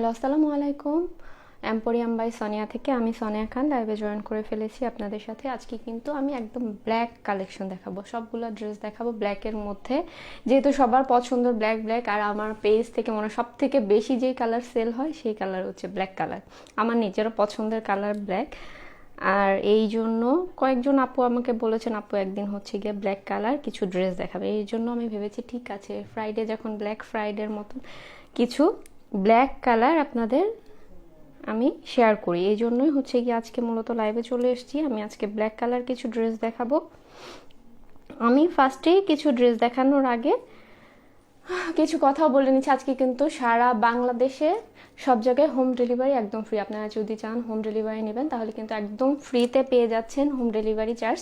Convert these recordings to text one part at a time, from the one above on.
Hello, আসসালামু আলাইকুম। Emporium by Sonia থেকে আমি সোনিয়া খান লাইভে জয়েন করে ফেলেছি আপনাদের সাথে। আজকে কিন্তু আমি একদম ব্ল্যাক কালেকশন দেখাবো, সবগুলো ড্রেস দেখাবো ব্ল্যাকের মধ্যে, যেহেতু সবার পছন্দের ব্ল্যাক ব্ল্যাক। আর আমার পেজ থেকে মনে সব থেকে বেশি যেই কালার সেল হয় সেই কালার হচ্ছে ব্ল্যাক কালার। আমার নিজেরও পছন্দের কালার ব্ল্যাক, আর এই জন্য কয়েকজন আপু আমাকে বলেছেন আপু একদিন হচ্ছে গিয়ে ব্ল্যাক কালার কিছু ড্রেস দেখাবে। এই জন্য আমি ভেবেছি ঠিক আছে, ফ্রাইডে যখন ব্ল্যাক ফ্রাইডের মতন কিছু ব্ল্যাক কালার আপনাদের আমি শেয়ার করি। এই জন্যই হচ্ছে গিয়ে আজকে মূলত লাইভে চলে এসেছি। আমি আজকে ব্ল্যাক কালার কিছু ড্রেস দেখাবো। আমি ফার্স্টেই কিছু ড্রেস দেখানোর আগে কিছু কথা বলে নিচ্ছি। আজকে কিন্তু সারা বাংলাদেশে সব জায়গায় হোম ডেলিভারি একদম ফ্রি। আপনারা যদি চান হোম ডেলিভারি নেবেন তাহলে কিন্তু একদম ফ্রিতে পেয়ে যাচ্ছেন হোম ডেলিভারি চার্জ,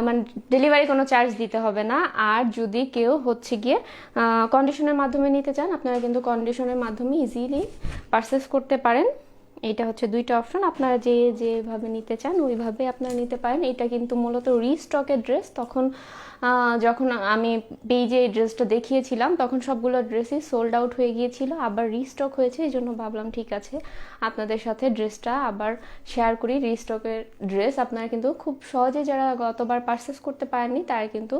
মানে ডেলিভারি কোনো চার্জ দিতে হবে না। আর যদি কেউ হচ্ছে গিয়ে কন্ডিশনের মাধ্যমে নিতে চান, আপনারা কিন্তু কন্ডিশনের মাধ্যমে ইজিলি পারচেস করতে পারেন। এটা হচ্ছে দুইটা অপশন, আপনারা যেভাবে নিতে চান ওইভাবে আপনারা নিতে পারেন। এটা কিন্তু মূলত রিস্টকের ড্রেস। তখন যখন আমি পেজে এই ড্রেসটা দেখিয়েছিলাম তখন সবগুলো ড্রেসই সোল্ড আউট হয়ে গিয়েছিল, আবার রিস্টক হয়েছে। এই জন্য ভাবলাম ঠিক আছে আপনাদের সাথে ড্রেসটা আবার শেয়ার করি। রিস্টকের ড্রেস আপনারা কিন্তু খুব সহজে, যারা গতবার পারচেস করতে পারেননি তারা কিন্তু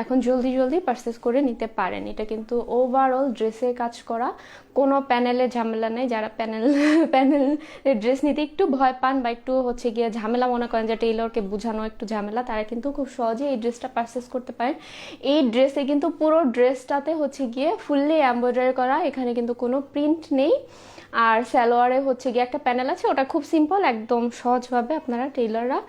এখন জলদি জলদি পারচেস করে নিতে পারেন। এটা কিন্তু ওভারঅল ড্রেসে কাজ করা, কোনো প্যানেলের ঝামেলা নেই। যারা প্যানেল ড্রেস নিতে একটু ভয় পান বা একটু হচ্ছে গিয়ে ঝামেলা মনে করেন যে টেইলরকে বোঝানো একটু ঝামেলা, তারা কিন্তু খুব সহজে এই ড্রেসটা পারচেস করতে পারেন। এই ড্রেসে কিন্তু পুরো ড্রেসটাতে হচ্ছে গিয়ে ফুললি এমব্রয়ডারি করা, এখানে কিন্তু কোনো প্রিন্ট নেই। আর সালোয়ারে হচ্ছে গিয়ে একটা প্যানেল আছে, ওটা খুব সিম্পল, একদম সহজভাবে আপনারা টেইলররা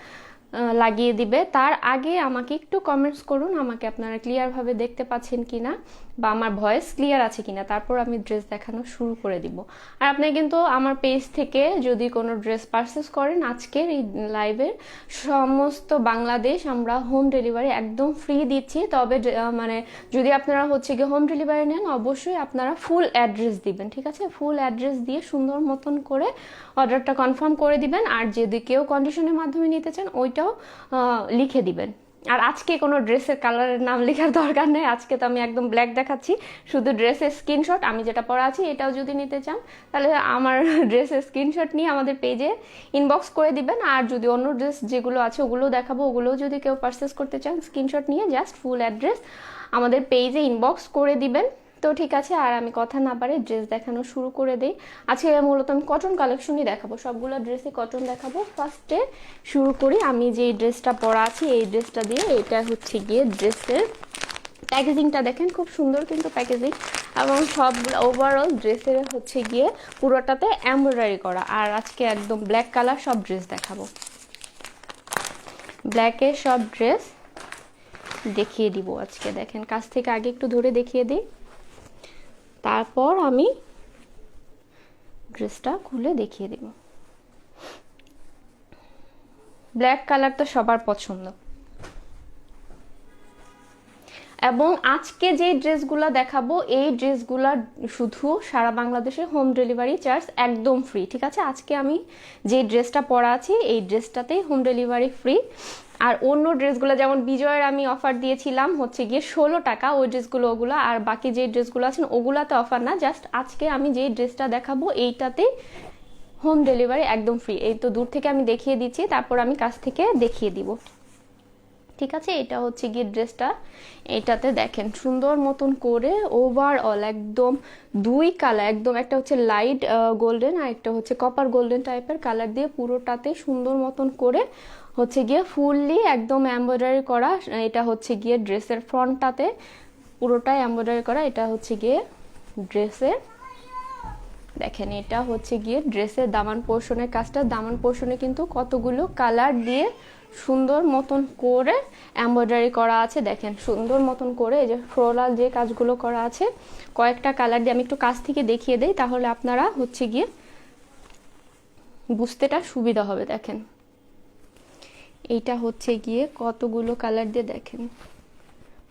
লাগিয়ে দিবে। তার আগে আমাকে একটু কমেন্টস করুন আমাকে আপনারা ক্লিয়ারভাবে দেখতে পাচ্ছেন কিনা বা আমার ভয়েস ক্লিয়ার আছে কিনা, তারপর আমি ড্রেস দেখানো শুরু করে দিব। আর আপনি কিন্তু আমার পেজ থেকে যদি কোনো ড্রেস পারচেস করেন আজকের এই লাইভের সমস্ত বাংলাদেশ আমরা হোম ডেলিভারি একদম ফ্রি দিচ্ছি। তবে মানে যদি আপনারা হচ্ছে গিয়ে হোম ডেলিভারি নেন অবশ্যই আপনারা ফুল অ্যাড্রেস দিবেন, ঠিক আছে? ফুল অ্যাড্রেস দিয়ে সুন্দর মতন করে অর্ডারটা কনফার্ম করে দিবেন। আর যদি কেউ কন্ডিশনের মাধ্যমে নিতে চান ওইটাও লিখে দিবেন। আর আজকে কোনো ড্রেসের কালারের নাম লেখার দরকার নেই, আজকে তো আমি একদম ব্ল্যাক দেখাচ্ছি। শুধু ড্রেসের স্ক্রিনশট, আমি যেটা পরা আছি এটাও যদি নিতে চান তাহলে আমার ড্রেসের স্ক্রিনশট নিয়ে আমাদের পেজে ইনবক্স করে দিবেন। আর যদি অন্য ড্রেস যেগুলো আছে ওগুলোও দেখাবো, ওগুলোও যদি কেউ পারচেস করতে চান স্ক্রিনশট নিয়ে জাস্ট ফুল অ্যাড্রেস আমাদের পেজে ইনবক্স করে দিবেন। তো ঠিক আছে, আর আমি কথা না পারে ড্রেস দেখানো শুরু করে দিই। আজকে মূলত আমি কটন কালেকশনই দেখাবো, সবগুলো ড্রেসই কটন দেখাবো। ফার্স্টে শুরু করি আমি যে ড্রেসটা পরা আছি এই ড্রেসটা দিয়ে। এটা হচ্ছে গিয়ে ড্রেসের প্যাকেজিংটা দেখেন, খুব সুন্দর কিন্তু প্যাকেজিং, এবং সব ওভারঅল ড্রেসের হচ্ছে গিয়ে পুরোটাতে এমব্রয়ডারি করা। আর আজকে একদম ব্ল্যাক কালার সব ড্রেস দেখাবো, ব্ল্যাকের সব ড্রেস দেখিয়ে দিব আজকে। দেখেন কাছ থেকে আগে একটু ধরে দেখিয়ে দিই, তারপর আমি ড্রেসটা খুলে দেখিয়ে দেব। ব্ল্যাক কালার তো সবার পছন্দ, এবং আজকে যে ড্রেসগুলো দেখাবো এই ড্রেসগুলো শুধু সারা বাংলাদেশে হোম ডেলিভারি চার্জ একদম ফ্রি, ঠিক আছে? আজকে আমি যে ড্রেসটা পরা আছি এই ড্রেসটাতেই হোম ডেলিভারি ফ্রি। আর অন্য ড্রেসগুলো যেমন বিজয়ের আমি অফার দিয়েছিলাম হচ্ছে গিয়ে 16 টাকা, ওই ড্রেসগুলো ওগুলো, আর বাকি যে ড্রেসগুলো আছেন ওগুলাতে অফার না। জাস্ট আজকে আমি যে ড্রেসটা দেখাবো এইটাতে হোম ডেলিভারি একদম ফ্রি। এই তো দূর থেকে আমি দেখিয়ে দিচ্ছি, তারপর আমি কাছ থেকে দেখিয়ে দিব, ঠিক আছে? এটা হচ্ছে গিয়ে ড্রেসটা, এটাতে দেখেন সুন্দর মতন করে ওভারঅল একদম দুই কালার, একদম একটা হচ্ছে লাইট গোল্ডেন আর একটা হচ্ছে কপার গোল্ডেন টাইপের কালার দিয়ে পুরোটাতে সুন্দর মতন করে হচ্ছে গিয়ে ফুললি একদম এমব্রয়ডারি করা। এটা হচ্ছে গিয়ে ড্রেসের ফ্রন্টটাতে পুরোটাই এমব্রয়ডারি করা। এটা হচ্ছে গিয়ে ড্রেসের, দেখেন এটা হচ্ছে গিয়ে ড্রেসের দামান পোর্শনের কাজটা। দামান পোর্শনে কিন্তু কতগুলো কালার দিয়ে সুন্দর মতন করে এমব্রয়ডারি করা আছে। দেখেন সুন্দর মতন করে এই যে ফ্লোরাল যে কাজগুলো করা আছে কয়েকটা কালার দিয়ে। আমি একটু কাছ থেকে দেখিয়ে দেই তাহলে আপনারা হচ্ছে গিয়ে বুঝতেটা সুবিধা হবে। দেখেন এইটা হচ্ছে গিয়ে কতগুলো কালার দিয়ে দেখেন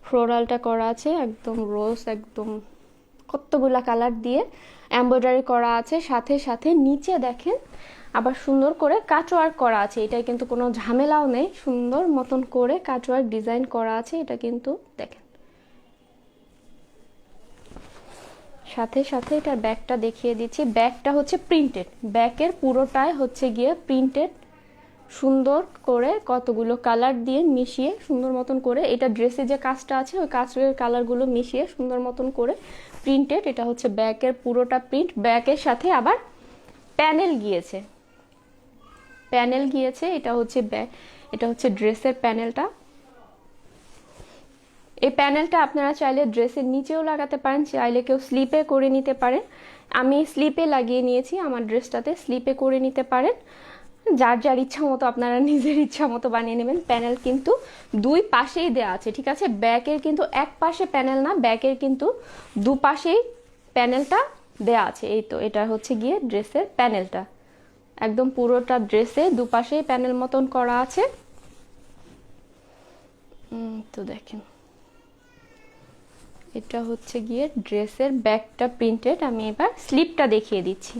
ফ্লোরালটা করা আছে, একদম রোজ, একদম কতগুলা কালার দিয়ে এমব্রয়ডারি করা আছে। সাথে সাথে নিচে দেখেন আবার সুন্দর করে কাটওয়ার্ক করা আছে। এটাই কিন্তু কোনো ঝামেলাও নেই, সুন্দর মতন করে কাটওয়ার্ক ডিজাইন করা আছে। এটা কিন্তু দেখেন সাথে সাথে এটার ব্যাকটা দেখিয়ে দিচ্ছি। ব্যাকটা হচ্ছে প্রিন্টেড, ব্যাকের পুরোটাই হচ্ছে গিয়ে প্রিন্টেড, সুন্দর করে কতগুলো কালার দিয়ে মিশিয়ে সুন্দর মতন করে, এটা ড্রেসে যে কাজটা আছে ওই কাজের কালারগুলো মিশিয়ে সুন্দর মতন করে প্রিন্টেড। এটা হচ্ছে ব্যাকের পুরোটা প্রিন্ট, ব্যাকের সাথে আবার প্যানেল গিয়েছে, প্যানেল গিয়েছে। এটা হচ্ছে এটা হচ্ছে ড্রেসের প্যানেলটা। এই প্যানেলটা আপনারা চাইলে ড্রেসের নিচেও লাগাতে পারেন, চাইলে কেউ স্লিপে করে নিতে পারেন। আমি স্লিপে লাগিয়ে নিয়েছি আমার ড্রেসটাতে, স্লিপে করে নিতে পারেন। যার যার ইচ্ছা মতো আপনারা নিজের ইচ্ছা মতো বানিয়ে নেবেন। প্যানেল কিন্তু দুই পাশেই দেওয়া আছে, ঠিক আছে? ব্যাকের কিন্তু এক পাশে প্যানেল না, ব্যাকের কিন্তু দুপাশেই প্যানেলটা দেওয়া আছে। এই তো এটা হচ্ছে গিয়ে ড্রেসের প্যানেলটা, একদম পুরোটা ড্রেসে দুপাশেই প্যানেল মতন করা আছে। তো দেখেন এটা হচ্ছে গিয়ে ড্রেসের ব্যাকটা প্রিন্টেড। আমি এবার স্লিপটা দেখিয়ে দিচ্ছি।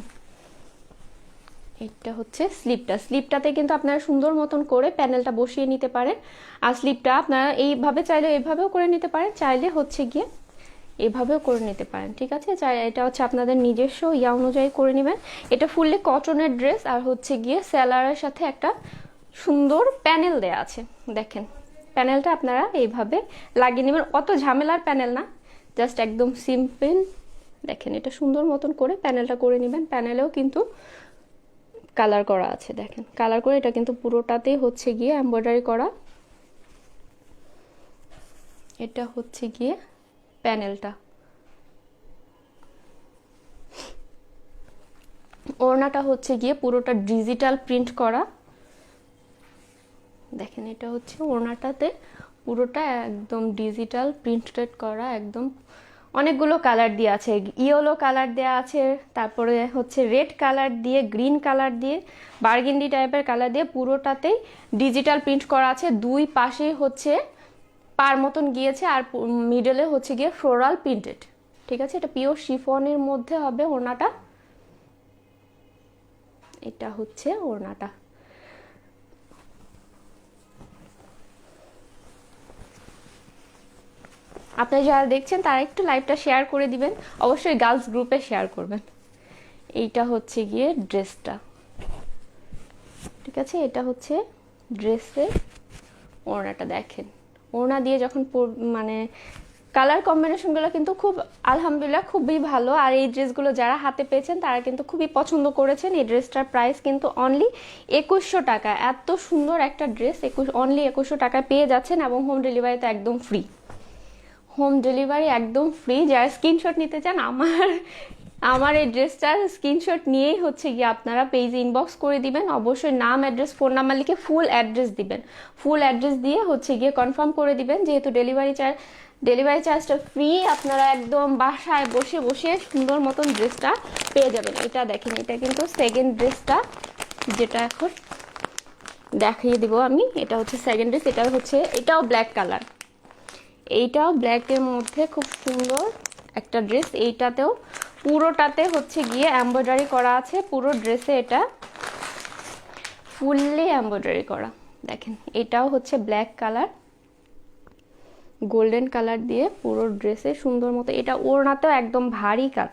এটা হচ্ছে স্লিপটা, স্লিপটাতে কিন্তু আপনারা সুন্দর মতন করে প্যানেলটা বসিয়ে নিতে পারেন। আর স্লিপটা আপনারা এইভাবে চাইলে এইভাবেও করে নিতে পারেন, চাইলে হচ্ছে গিয়ে এভাবেও করে নিতে পারেন, ঠিক আছে? এটা হচ্ছে আপনাদের নিজস্ব ইয়া অনুযায়ী করে নেবেন। এটা ফুললি কটনের ড্রেস, আর হচ্ছে গিয়ে স্যালারের সাথে একটা সুন্দর প্যানেল দেয়া আছে। দেখেন প্যানেলটা আপনারা এইভাবে লাগিয়ে নেবেন, অত ঝামেলার প্যানেল না, জাস্ট একদম সিম্পল। দেখেন এটা সুন্দর মতন করে প্যানেলটা করে নেবেন। প্যানেলেও কিন্তু কালার করা আছে, দেখেন কালার করে, এটা কিন্তু পুরোটাতেই হচ্ছে গিয়ে এমব্রয়ডারি করা। এটা হচ্ছে গিয়ে প্যানেলটা। ওড়নাটা হচ্ছে গিয়ে পুরোটা ডিজিটাল প্রিন্ট করা। দেখেন এটা হচ্ছে ওড়নাটাতে পুরোটা একদম ডিজিটাল প্রিন্টেড করা, একদম অনেকগুলো কালার দিয়ে আছে, ইয়েলো কালার দেওয়া আছে, তারপরে হচ্ছে রেড কালার দিয়ে, গ্রিন কালার দিয়ে, বার্গেন্ডি টাইপের কালার দিয়ে পুরোটাতেই ডিজিটাল প্রিন্ট করা আছে। দুই পাশে হচ্ছে পার মতন গিয়েছে, আর মিডলে হচ্ছে গিয়ে ফ্লোরাল প্রিন্টেড, ঠিক আছে? এটা পিওর শিফনের মধ্যে হবে ওড়নাটা। এটা হচ্ছে ওড়নাটা। আপনারা যারা দেখছেন তারা একটু লাইভটা শেয়ার করে দিবেন, অবশ্যই গার্লস গ্রুপে শেয়ার করবেন। এইটা হচ্ছে গিয়ে ড্রেসটা, ঠিক আছে? এটা হচ্ছে ড্রেসের ওড়নাটা। দেখেন ওড়না দিয়ে যখন মানে কালার কম্বিনেশনগুলো কিন্তু খুব আলহামদুলিল্লাহ খুবই ভালো। আর এই ড্রেসগুলো যারা হাতে পেয়েছেন তারা কিন্তু খুবই পছন্দ করেছেন। এই ড্রেসটার প্রাইস কিন্তু অনলি 2100 টাকা। এত সুন্দর একটা ড্রেস অনলি 2100 টাকায় পেয়ে যাচ্ছেন, এবং হোম ডেলিভারি তো একদম ফ্রি, হোম ডেলিভারি একদম ফ্রি। যারা স্ক্রিনশট নিতে চান আমার এই ড্রেসটার স্ক্রিনশট নিয়েই হচ্ছে গিয়ে আপনারা পেজে ইনবক্স করে দিবেন। অবশ্যই নাম, অ্যাড্রেস, ফোন নাম্বার লিখে ফুল অ্যাড্রেস দিবেন। ফুল অ্যাড্রেস দিয়ে হচ্ছে গিয়ে কনফার্ম করে দিবেন, যেহেতু ডেলিভারি চার্জটা ফ্রি। আপনারা একদম বাসায় বসে বসে সুন্দর মতন ড্রেসটা পেয়ে যাবেন। এটা দেখেন, এটা কিন্তু সেকেন্ড ড্রেসটা যেটা এখন দেখিয়ে দিব আমি। এটা হচ্ছে সেকেন্ড ড্রেস, এটাও ব্ল্যাক কালার, এইটাও ব্ল্যাকের মধ্যে খুব সুন্দর একটা ড্রেস। এইটাতেও পুরোটাতে হচ্ছে গিয়ে এমব্রয়ডারি করা আছে, পুরো ড্রেসে এটা ফুললি এমব্রয়ডারি করা। দেখেন এটাও হচ্ছে ব্ল্যাক কালার, গোল্ডেন কালার দিয়ে পুরো ড্রেসে সুন্দর মতো। এটা ওড়নাতেও একদম ভারী কাজ।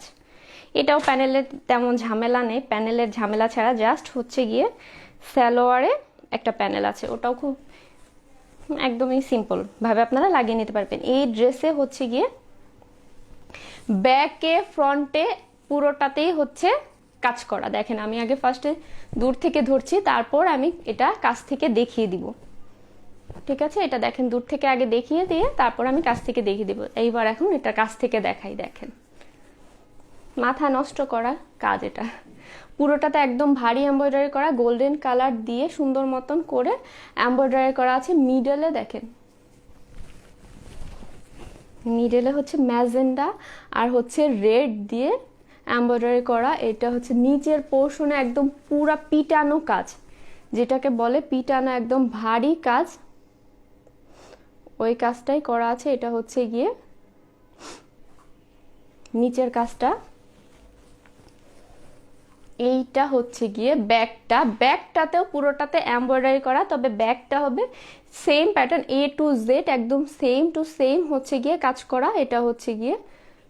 এটাও প্যানেলের তেমন ঝামেলা নেই, প্যানেলের ঝামেলা ছাড়া জাস্ট হচ্ছে গিয়ে সালোয়ারে একটা প্যানেল আছে, ওটাও খুব একদমই সিম্পল ভাবে আপনারা লাগিয়ে নিতে পারবেন। এই ড্রেসে হচ্ছে গিয়ে ব্যাকে ফ্রন্টে পুরোটাতেই হচ্ছে কাজ করা। দেখেন আমি আগে ফার্স্টে দূর থেকে ধরছি, তারপর আমি এটা কাছ থেকে দেখিয়ে দিব, ঠিক আছে? এটা দেখেন দূর থেকে আগে দেখিয়ে দিয়ে তারপর আমি কাছ থেকে দেখিয়ে দিব। এইবার এখন এটা কাছ থেকে দেখাই। দেখেন মাথা নষ্ট করা কাজ, এটা পুরোটাতে একদম ভারী এমব্রয়ডারি করা, গোল্ডেন কালার দিয়ে সুন্দর মতন করে এমব্রয়ডারি করা আছে। মিডলে দেখেন, মিডলে হচ্ছে ম্যাজেন্ডা আর হচ্ছে রেড দিয়ে এমব্রয়ডারি করা। এটা হচ্ছে নিচের পোর্শনে একদম পুরা পিটানো কাজ, যেটাকে বলে পিটানো, একদম ভারী কাজ, ওই কাজটাই করা আছে। এটা হচ্ছে গিয়ে নিচের কাজটা। এইটা হচ্ছে গিয়ে ব্যাকটাতেও পুরোটাতে এমব্রয়ডারি করা, তবে ব্যাকটা হবে same pattern A to Z, একদম সেম টু সেম হচ্ছে গিয়ে কাজ করা। এটা হচ্ছে গিয়ে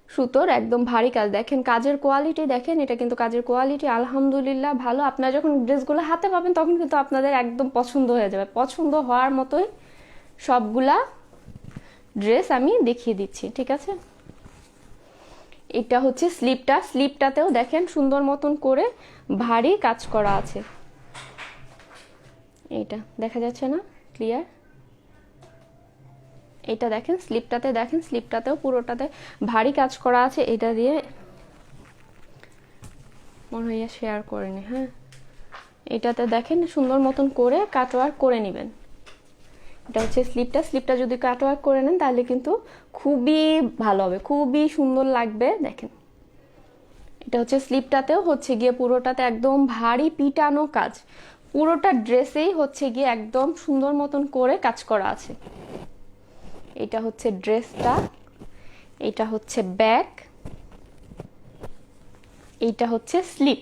সুতোর একদম ভারী কাজ। দেখেন কাজের কোয়ালিটি দেখেন, এটা কিন্তু কাজের কোয়ালিটি আলহামদুলিল্লাহ ভালো। আপনারা যখন ড্রেসগুলো হাতে পাবেন তখন কিন্তু আপনাদের একদম পছন্দ হয়ে যাবে। পছন্দ হওয়ার মতোই সবগুলা ড্রেস আমি দেখিয়ে দিচ্ছি, ঠিক আছে। এটা হচ্ছে স্লিপটা, স্লিপটাতেও দেখেন সুন্দর মতন করে ভারী কাজ করা আছে। এইটা দেখা যাচ্ছে না ক্লিয়ার? এটা দেখেন স্লিপটাতে, দেখেন স্লিপটাতেও পুরোটাতে ভারী কাজ করা আছে। এটা দিয়ে মনে হয় শেয়ার করে নি, হ্যাঁ, এটাতে দেখেন সুন্দর মতন করে কাটওয়ার্ক করে নেবেন। এটা হচ্ছে স্লিপটা, স্লিপটা যদি কাটওয়ার্ক করে নেন তাহলে কিন্তু খুবই ভালো হবে, খুবই সুন্দর লাগবে। দেখেন এটা হচ্ছে স্লিপটাতেও হচ্ছে গিয়ে পুরোটাতে একদম ভারী পিটানো কাজ, পুরোটা ড্রেসেই হচ্ছে গিয়ে একদম সুন্দর মতন করে কাজ করা আছে। এটা হচ্ছে ড্রেসটা, এটা হচ্ছে ব্যাক, এইটা হচ্ছে স্লিপ।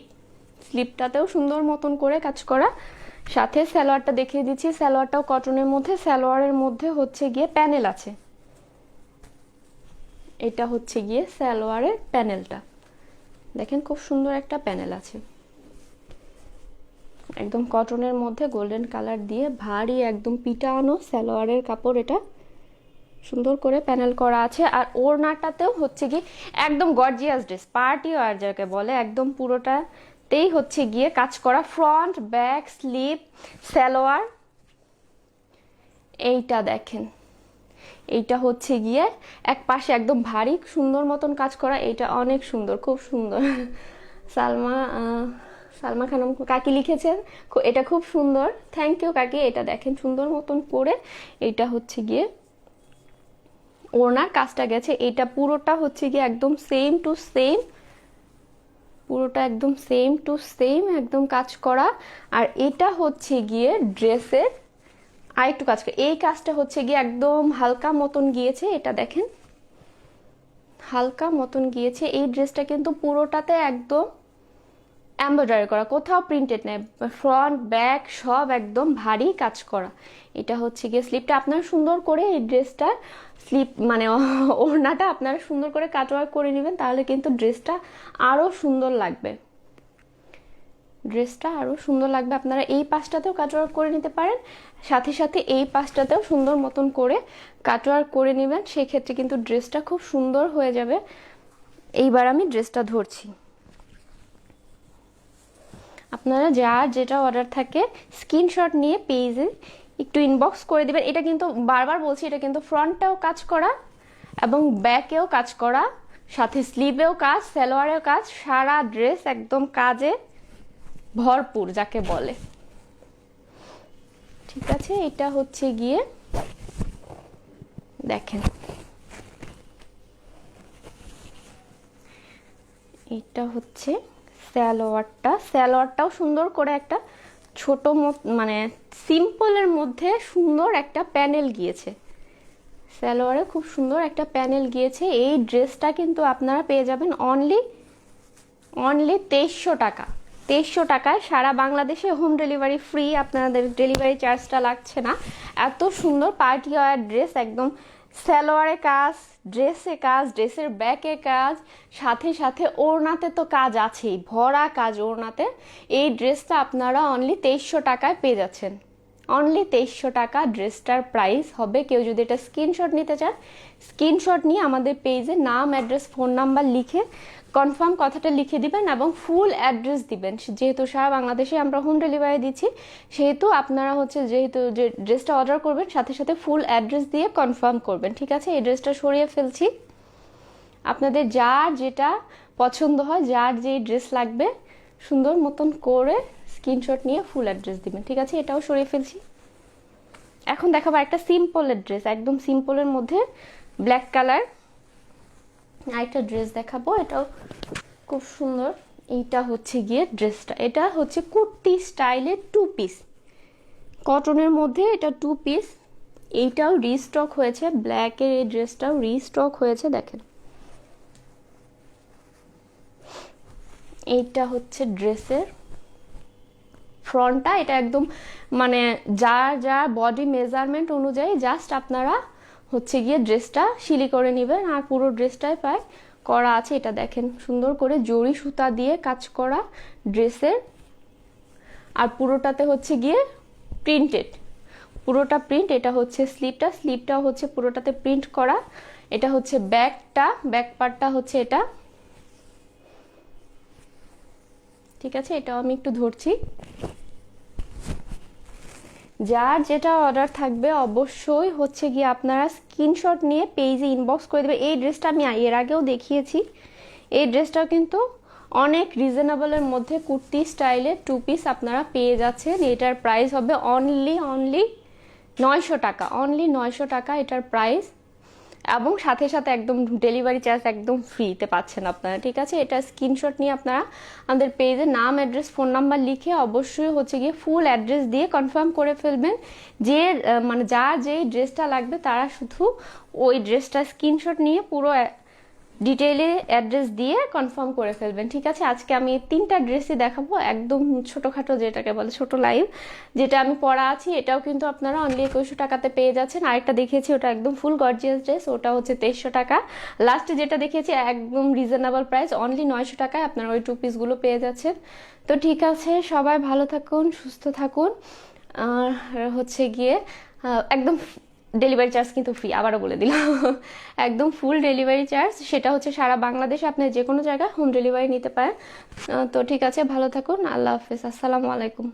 স্লিপটাতেও সুন্দর মতন করে কাজ করা, সাথে সালোয়ারটা দেখিয়ে দিচ্ছি। সালোয়ারটাও কটনের মধ্যে, সালোয়ারের মধ্যে হচ্ছে গিয়ে প্যানেল আছে। এটা হচ্ছে গিয়ে সালোয়ারের প্যানেলটা, দেখেন খুব সুন্দর একটা প্যানেল আছে, একদম কটনের মধ্যে গোল্ডেন কালার দিয়ে ভারী একদম পিটানো সালোয়ারের কাপড়। এটা সুন্দর করে প্যানেল করা আছে। আর ওড়নাটাতেও হচ্ছে গিয়ে একদম গর্জিয়াস ড্রেস, পার্টি ওয়্যার যাকে বলে, একদম পুরোটাতেই হচ্ছে গিয়ে কাজ করা, ফ্রন্ট ব্যাক স্লিপ সালোয়ার। এইটা দেখেন, এইটা হচ্ছে গিয়ে এক পাশে একদম ভারী সুন্দর মতন কাজ করা। এইটা অনেক সুন্দর, খুব সুন্দর। সালমা খানম কাকি লিখেছেন, এটা খুব সুন্দর, থ্যাংক ইউ কাকি। এটা দেখেন সুন্দর মতন করে, এইটা হচ্ছে গিয়ে ওড়নার কাজটা গেছে। এটা পুরোটা হচ্ছে গিয়ে একদম সেম টু সেম, পুরোটা একদম সেম টু সেম একদম কাজ করা। আর এটা হচ্ছে গিয়ে ড্রেসের আরেকটু কাজ করে, এই কাজটা হচ্ছে গিয়ে একদম হালকা মতন গিয়েছে। এটা দেখেন হালকা মতন গিয়েছে। এই ড্রেসটা কিন্তু পুরোটাতে একদম এমব্রয়ডারি করা, কোথাও প্রিন্টেড নেই, ফ্রন্ট ব্যাক সব একদম ভারী কাজ করা। এটা হচ্ছে গিয়ে স্লিপটা। আপনারা সুন্দর করে এই ড্রেসটা স্লিপ মানে ওড়নাটা আপনারা সুন্দর করে কাটওয়ার্ক করে নেবেন, তাহলে কিন্তু ড্রেসটা আরও সুন্দর লাগবে, ড্রেসটা আরও সুন্দর লাগবে। আপনারা এই পাশটাতেও কাটওয়ার্ক করে নিতে পারেন, সাথে সাথে এই পাশটাতেও সুন্দর মতন করে কাটওয়ার্ক করে নেবেন, সেক্ষেত্রে কিন্তু ড্রেসটা খুব সুন্দর হয়ে যাবে। এইবার আমি ড্রেসটা ধরছি। আপনারা যার যেটা অর্ডার থাকে স্ক্রিনশট নিয়ে পেজে একটু ইনবক্স করে দিবেন। এটা কিন্তু বারবার বলছি, এটা কিন্তু ফ্রন্টটাও কাজ করা এবং ব্যাকেও কাজ করা, সাথে স্লিভেও কাজ, সালোয়ারেও কাজ, সারা ড্রেস একদম কাজে ভরপুর যাকে বলে, ঠিক আছে। এটা হচ্ছে গিয়ে দেখেন, এটা হচ্ছে সালোয়ারটা, সালোয়ারটাও সুন্দর করে একটা ছোট মানে সিম্পলের মধ্যে সুন্দর একটা প্যানেল গিয়েছে, সালোয়ারে খুব সুন্দর একটা প্যানেল গিয়েছে। এই ড্রেসটা কিন্তু আপনারা পেয়ে যাবেন অনলি 2300 টাকা। 2300 টাকায় সারা বাংলাদেশে হোম ডেলিভারি ফ্রি, আপনাদের ডেলিভারি চার্জটা লাগছে না। এত সুন্দর পার্টি ওয়্যার ড্রেস, একদম সালোয়ারে কাজ, ড্রেসে কাজ, ড্রেসের ব্যাকে কাজ, সাথে সাথে ওড়নাতে তো কাজ আছেই, ভরা কাজ ওড়নাতে। এই ড্রেসটা আপনারা অনলি 2300 টাকায় পেয়ে যাচ্ছেন, অনলি 2300 টাকা ড্রেসটার প্রাইস হবে। কেউ যদি এটা স্ক্রিনশট নিতে চান, স্ক্রিনশট নিয়ে আমাদের পেজে নাম অ্যাড্রেস ফোন নাম্বার লিখে কনফার্ম কথাটা লিখে দিবেন এবং ফুল অ্যাড্রেস দিবেন। যেহেতু সারা বাংলাদেশে আমরা হোম ডেলিভারি দিচ্ছি, সেহেতু আপনারা হচ্ছে যেহেতু যে ড্রেসটা অর্ডার করবেন সাথে সাথে ফুল অ্যাড্রেস দিয়ে কনফার্ম করবেন, ঠিক আছে। এই ড্রেসটা সরিয়ে ফেলছি। আপনাদের যার যেটা পছন্দ হয়, যার যেই ড্রেস লাগবে সুন্দর মতন করে স্ক্রিনশট নিয়ে ফুল অ্যাড্রেস দিবেন, ঠিক আছে। এটাও সরিয়ে ফেলছি। এখন দেখাবো একটা সিম্পলের ড্রেস, একদম সিম্পলের মধ্যে ব্ল্যাক কালার আরেকটা ড্রেস দেখাবো, এটাও খুব সুন্দর। এইটা হচ্ছে গিয়ে ড্রেসটা, এটা হচ্ছে কুর্তি স্টাইলের 2 পিস কটনের মধ্যে, এটা 2 পিস। এইটাও রিস্টক হয়েছে, ব্ল্যাকের এই ড্রেসটাও রিস্টক হয়েছে, দেখেন। এইটা হচ্ছে ড্রেসের ফ্রন্টটা, এটা একদম মানে যার যার বডি মেজারমেন্ট অনুযায়ী জাস্ট আপনারা হচ্ছে গিয়ে ড্রেসটা সিলি করে নেবেন, আর পুরো ড্রেসটাই প্রায় করা আছে, এটা দেখেন সুন্দর করে জরি সুতা দিয়ে কাজ করা ড্রেসের, আর পুরোটাতে হচ্ছে গিয়ে প্রিন্টেড, পুরোটা প্রিন্ট। এটা হচ্ছে স্লিপটাও হচ্ছে পুরোটাতে প্রিন্ট করা। এটা হচ্ছে ব্যাক পার্টটা হচ্ছে এটা, ঠিক আছে। এটাও আমি একটু ধরছি। যার যেটা অর্ডার থাকবে অবশ্যই হচ্ছে গিয়ে আপনারা স্ক্রিনশট নিয়ে পেজে ইনবক্স করে দেবে। এই ড্রেসটা আমি এর আগেও দেখিয়েছি। এই ড্রেসটাও কিন্তু অনেক রিজনেবলের মধ্যে কুর্তি স্টাইলে 2 পিস আপনারা পেয়ে যাচ্ছেন। এটার প্রাইস হবে অনলি 900 টাকা, অনলি 900 টাকা এটার প্রাইস, এবং সাথে সাথে একদম ডেলিভারি চার্জ একদম ফ্রিতে পাচ্ছেন আপনারা, ঠিক আছে। এটা স্ক্রিনশট নিয়ে আপনারা আমাদের পেজে নাম, অ্যাড্রেস, ফোন নাম্বার লিখে অবশ্যই হচ্ছে গিয়ে ফুল অ্যাড্রেস দিয়ে কনফার্ম করে ফেলবেন। যে মানে যার যেই ড্রেসটা লাগবে তারা শুধু ওই ড্রেসটা স্ক্রিনশট নিয়ে পুরো ডিটেইলে অ্যাড্রেস দিয়ে কনফার্ম করে ফেলবেন, ঠিক আছে। আজকে আমি 3টা ড্রেসই দেখাবো, একদম ছোটোখাটো যেটাকে বলে ছোট লাইভ, যেটা আমি পরা আছি এটাও কিন্তু আপনারা অনলি 2100 টাকাতে পেয়ে যাচ্ছেন। আরেকটা দেখিয়েছি ওটা একদম ফুল গর্জিয়াস ড্রেস, ওটা হচ্ছে 2300 টাকা। লাস্টে যেটা দেখিয়েছি একদম রিজনেবল প্রাইস, অনলি 900 টাকায় আপনারা ওই 2 পিসগুলো পেয়ে যাচ্ছেন। তো ঠিক আছে, সবাই ভালো থাকুন, সুস্থ থাকুন। আর হচ্ছে গিয়ে একদম ডেলিভারি চার্জ কিন্তু ফ্রি, আবারও বলে দিলাম। একদম ফুল ডেলিভারি চার্জ, সেটা হচ্ছে সারা বাংলাদেশে আপনি যে কোনো জায়গায় হোম ডেলিভারি নিতে পারেন। তো ঠিক আছে, ভালো থাকুন, আল্লাহ হাফেজ, আসসালামু আলাইকুম।